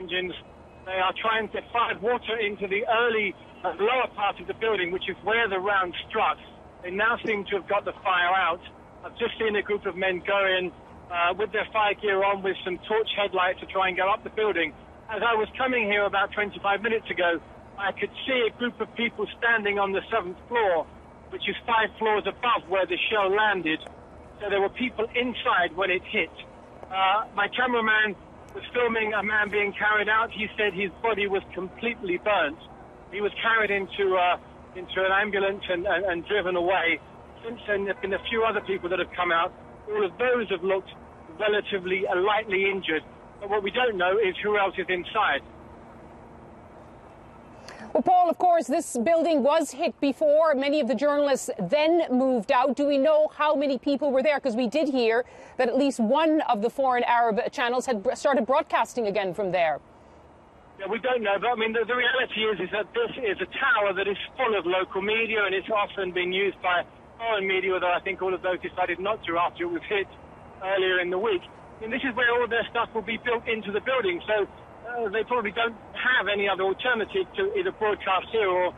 engines. They are trying to fire water into the lower part of the building, which is where the round struck. They now seem to have got the fire out. I've just seen a group of men go in with their fire gear on with some torch headlights to try and go up the building. As I was coming here about 25 minutes ago, I could see a group of people standing on the 7th floor, which is 5 floors above where the shell landed. So there were people inside when it hit. My cameraman was filming a man being carried out. He said his body was completely burnt. He was carried into an ambulance and driven away. Since then, there have been a few other people that have come out. All of those have looked relatively lightly injured. But what we don't know is who else is inside. Well, Paul, of course, this building was hit before. Many of the journalists then moved out. Do we know how many people were there? Because we did hear that at least one of the foreign Arab channels had started broadcasting again from there. Yeah, we don't know, but I mean, the reality is that this is a tower that is full of local media, and it's often been used by foreign media, although I think all of those decided not to after it was hit earlier in the week. And this is where all their stuff will be built into the building, so they probably don't have any other alternative to either broadcast here or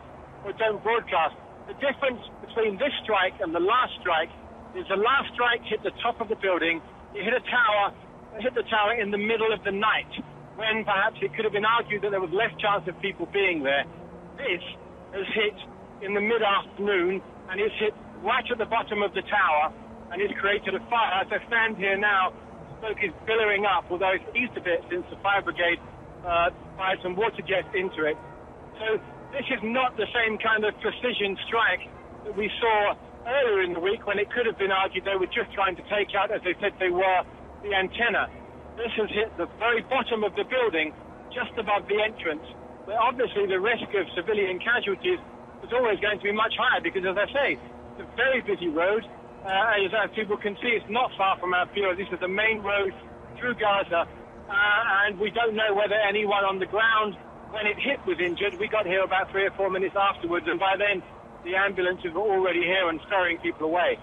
don't broadcast. The difference between this strike and the last strike is the last strike hit the top of the building. It hit the tower in the middle of the night, when perhaps it could have been argued that there was less chance of people being there. This has hit in the mid-afternoon, and it's hit right at the bottom of the tower, and it's created a fire. As I stand here now, smoke is billowing up, although it's eased a bit since the fire brigade fired some water jets into it. So this is not the same kind of precision strike that we saw earlier in the week, when it could have been argued they were just trying to take out, as they said they were, the antenna. This has hit the very bottom of the building, just above the entrance. But obviously the risk of civilian casualties is always going to be much higher, because, as I say, it's a very busy road. As people can see, it's not far from our bureau. This is the main road through Gaza, and we don't know whether anyone on the ground, when it hit, was injured. We got here about 3 or 4 minutes afterwards, and by then the ambulances were already here and ferrying people away.